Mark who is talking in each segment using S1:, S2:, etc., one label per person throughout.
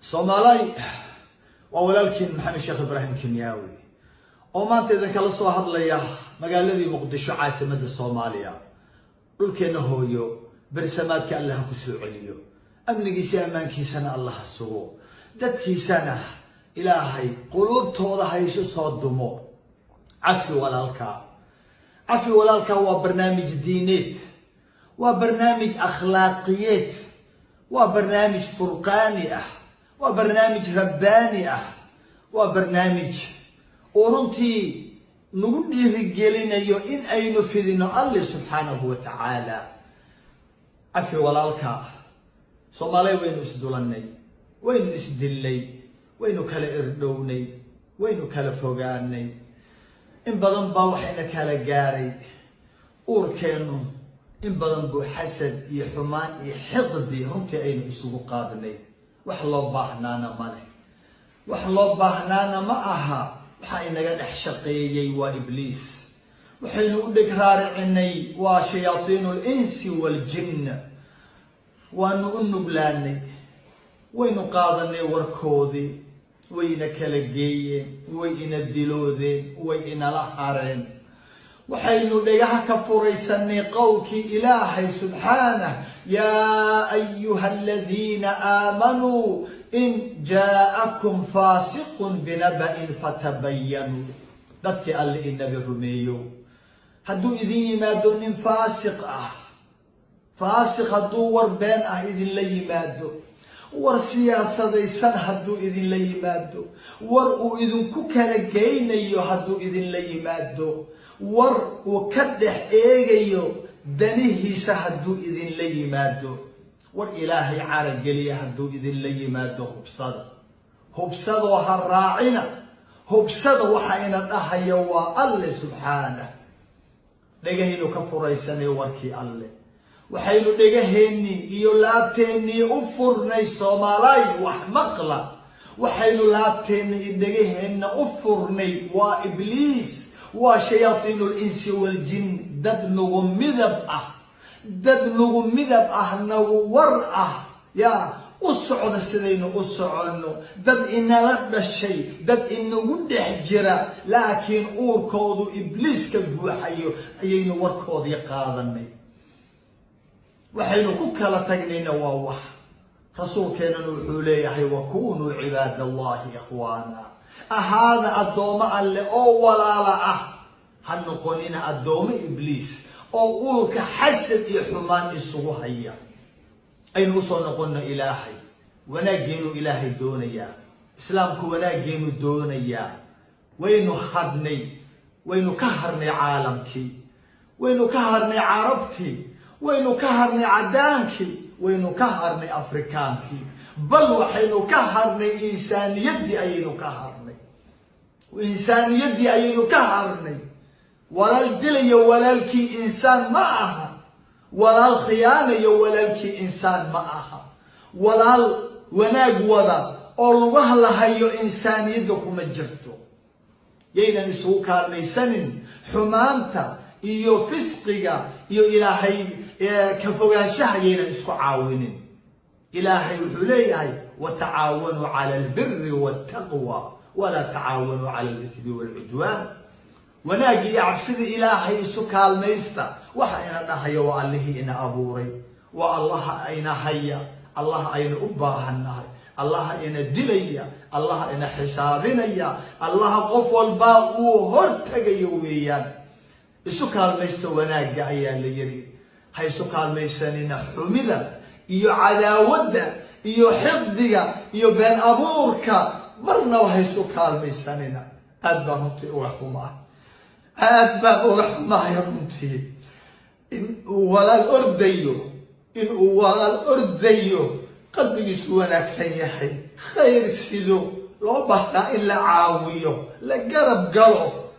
S1: Soomaali waa walaalkiin Maxamed Sheekh Ibraahim Kenyaawi oo maanta idin kala soo hadlaya magaaladii Muqdisho caasimadda Soomaaliya dhulkeena hooyo bersamaadka Allah ku soo celiyo amnigiisa amaankiisana Allah sugo dadkiisana Ilaahay qulubtooda hayso soo dumo cafi walaalka waa barnaamij diineed waa barnaamij akhlaaqiyeed waa barnaamij furqaani waa barnaamij rabbaani waa barnaamij runtii nagu dhiirigelinayo in aynu fidino Allah subhanahu wa ta'ala cafi walaalka Soomaaliya waynu isdulanay waynu isdilay waynu kala irdhownay waynu kala fogaanay in badan baa waxayna kala gaaray uurkeenu in badan buu xasad iyo xumaan iyo xiqdi runtii aynu isugu qaadnay wax loo baahnaana ma aha waxa inaga dhex shaqeeyay waa ibliis waxaynu u dhig raaricinay waa shayaatiinul insi wal jinn waanu u nuglaanay waynu qaadanay warkoodii wayna kala geeyeen way ina diloodeen way inala hareen waxaynu dhagaha ka furaysanay qowlkii Ilaahay subhanahu ya ayyuhalladhina aamanu in ja'akum fasiqun binaba'in fatabayyanu dadkii alle inaga rumeeyo hadduu idin yimaado nin faasiq hadduu war been idin la yimaado war siyaasadaysan hadduu idin la yimaado war uu idinku kala geynayo hadduu idin la yimaado war uu ka dhex eegayo danihiisa hadduu idin la yimaado war Ilaahay carageliya hadduu idin la yimaado hubsadoo ha raacina hubsada waxa ina dhahaya waa alle subhanahu dhagahaynu ka furaysanay warkii alle waxaynu dhagaheeni iyo laabteeni u furnay Soomaaliya wax maqla waxaynu laabteeni iyo dhagaheena u furnay waa ibliis waa shayaatiinul insi wal jinn dad nagu midab nagu war ya u socda sidaynu u soconno dad inala dhashay dad inagu dhex jira laakiin uurkoodu ibliiska buuxayo ayaynu warkoodii qaadanay waxaynu ku kala tagnayna waa wax rasuulkeenana wuxuu leeyahay wa kunu cibaadallahi ikhwana ahaada addooma alle oo walaala ha noqonina addooma ibliis oo uurka xasad iyo xumaan isugu haya aynu soo noqono Ilaahay wanaageenu Ilaahay doonaya islaamku wanaageenu doonaya waynu ka harnay caalamkii waynu ka harnay carabtii waynu ka harnay cadaankii waynu ka harnay afrikaankii bal waxaynu ka harnay insaaniyadii ayaynu ka harnay walaal dilayo walaalkii insaan ma aha walaal khiyaanayo walaalkii insaan ma aha walaal wanaag wada oo lagu halahayo insaaniyadda kuma jirto yaynan isugu kaalmaysanin xumaanta iyo fisqiga iyo Ilaahay ka fogaanshaha yaynan isku caawinin Ilaahay wuxuu leeyahay wa tacaawanu 'ala al-birri wat-taqwa wala tacaawanu 'ala al-ithmi wal-'udwan wanaag iyo cabsida Ilaahay isu kaalmaysta waxa ina dhahayo waa Allahi ina abuuray waa Allah ayna haya Allah ayna u baahannahay Allah ina dilaya Allah ina xisaabinaya Allah qof walba uu hortagayo weeyaan isu kaalmaysta wanaaga ayaa la yiri hay isu kaalmaysanina xumida iyo cadaawadda iyo xiqdiga iyo been abuurka marna waxa isu kaalmaysanina aad baan uga xumahay runtii in uu walaal ordayo qalbigiisu wanaagsan yahay khayr sido loo baahnaa in la caawiyo la garab galo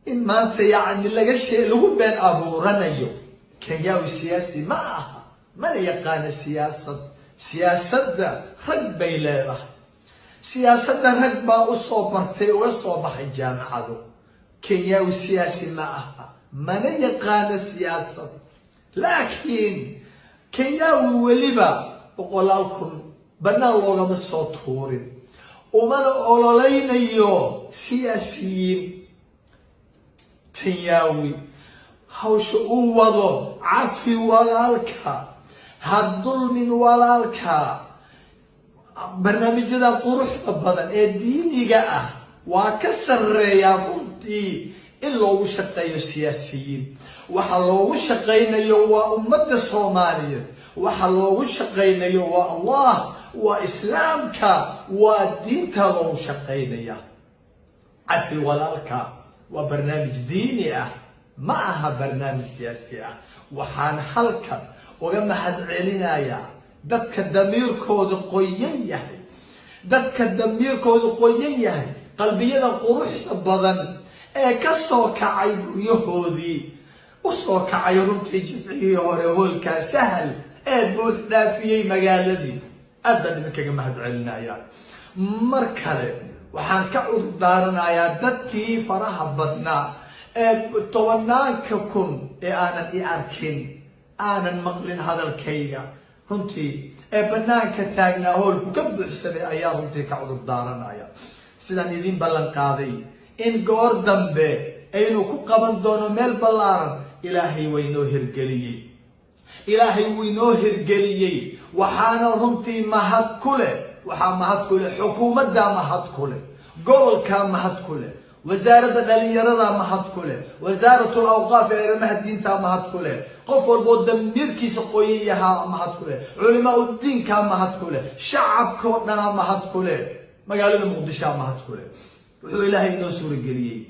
S1: in maanta lagu been abuuranayo Kenyaawi siyaasi ma aha mana yaqaan siyaasadda rag bay leedahay siyaasadda rag baa u soo bartay uga soo baxay jaamacado Kenyaawi siyaasi ma aha mana yaqaan siyaasad laakiin Kenyaawi waliba boqolaal kun bannaan loogama soo tuurin umana ololaynayo siyaasiyiin Tinyaawi hawsha uu wado cafi walaalka ha dulmin walaalka barnaamijyada quruxda badan ee diiniga ah waa ka sarreeyaa runtii in loogu shaqeeyo siyaasiyiin waxa loogu shaqeynayo waa ummadda Soomaaliyeed waxa loogu shaqeynayo waa Allah waa islaamka waa diinta loogu shaqeynaya cafi walaalka waa barnaamij diini ah ma aha barnaamij siyaasi ah waxaan halkan uga mahad celinayaa dadka damiirkooda qoyan yahay dadka damiirkooda qoyan yahay qalbiyada quruxda badan ee ka soo kacay guryahoodii u soo kacay runtii jimcihii hore hoolkaa sahal ee buux dhaafiyey magaaladii aad baan idinkaga mahad celinayaa mar kale waxaan ka cudur daaranayaa dadkii faraha badnaa ee 10,000 kun ee aanan i arkin aanan maqlin hadalkayga runtii ee bannaanka taagnaa hoolku ka buuxsamay ayaa runtii ka cudur daaranaya sidaan idin ballan qaaday in goor dambe aynu ku qaban doono meel ballaaran ilaahay waynoo hirgeliyey ilaahay waynoo hirgeliyey waxaana runtii mahad ku leh waxaa mahad ku leh xukuumadda mahad ku leh gobolka mahad ku leh wasaaradda dhalinyarada mahad ku leh wasaaratul awqaaf ee arrimaha diinta mahad ku leh qof walbo damiirkiisa qoyan yahaa mahad ku leh culimaa u diinka mahad ku leh shacabka oo dhan mahad ku leh magaalada muqdisho mahad ku leh wuxuu ilaahay inoo suurageliyey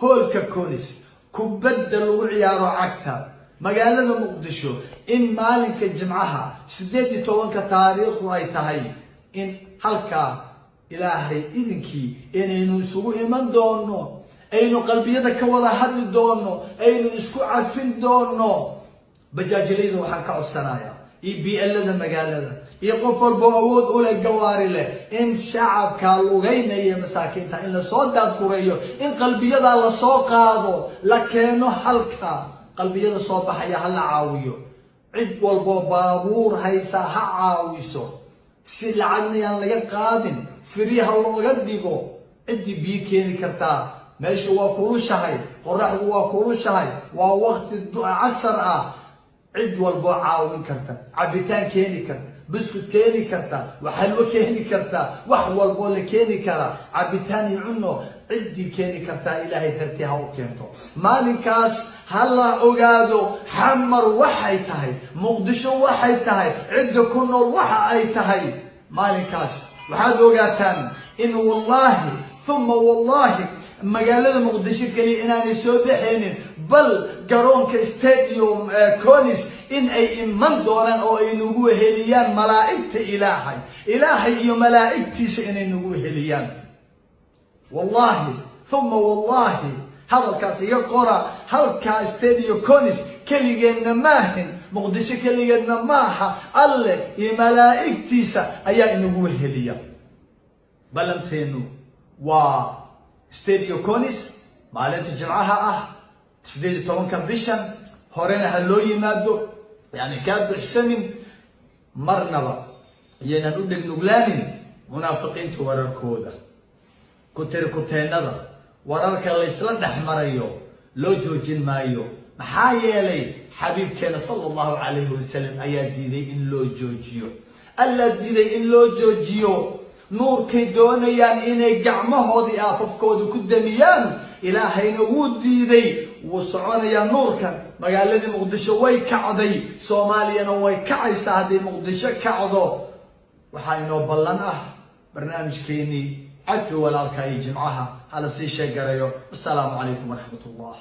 S1: hoolka Konis kubadda lagu ciyaaro cagta magaalada muqdisho in maalinka jimcaha 18 taariikhu ay tahay in halka ilaahay idinkii inaynu isugu iman doono aynu qalbiyada ka wada hadli doono aynu isku cafin doono bajaajilada waxaan ka codsanayaa EBL-da magaalada iyo qof walba awood u leh gawaari leh in shacabka lugaynaya masaakiinta in la soo daadgureeyo in qalbiyada la soo qaado la keeno halka qalbiyada soo baxaya ha la caawiyo cid walba baabuur haysa ha caawiso si lacagna aan laga qaadin firiha looga dhigo cidii biyo keeni kartaa meesha waa kulushahay qoraxdu waa kulushahay waa waqti casar ah cid walba caawin karta cabitaan keeni karta biscuit keeni karta waxalwo keeni karta wax walba la keeni kara cabitaan iyo cunno cidii keeni karta ilaahay dartii ha u keento maalinkaas hala ogaado xamar waxay tahay muqdisho waxay tahay cid ku nool waxa ay tahay maalinkaas waxaad ogaataan in wallahi thumma wallahi magaalada muqdisho kaliya inaanay soo baxaynin bal garoonka stadium Konis in ay iman doonaan oo ay nagu heliyaan malaa'ikta ilaahay iyo malaa'iktiisa inay nagu heliyaan wallahi thumma wallahi hadalkaas iga qora halka stadium Konis kaligeedna maahin muqdisho kaligeedna maaha alle iyo malaa'iktiisa ayaa inagu heliya balanteenu waa stadium Konis maalinta jimcaha ah 18 bishan horena ha loo yimaado yani ka buuxsamin marnaba iyana u dhignuglaanin munaafiqiinta wararkooda kuteenada wararka la isla dhaxmarayo loo joojin maayo maxaa yeelay xabiibkeena sallallahu alayhi wasallam ayaa diiday in loo joojiyo alla diiday in loo joojiyo nuurkay doonayaan inay gacmahoodii afafkooda ku damiyaan ilaahayna wuu diiday wuu soconayaa nuurkan magaaladii muqdisho way kacday soomaaliyana way kacaysaa haddii muqdisho kacdo waxaa inoo ballan ah barnaamijkeenii cafi walaalka iyo jimcaha hala sii sheegarayo assalaamu calaykum waraxmatullah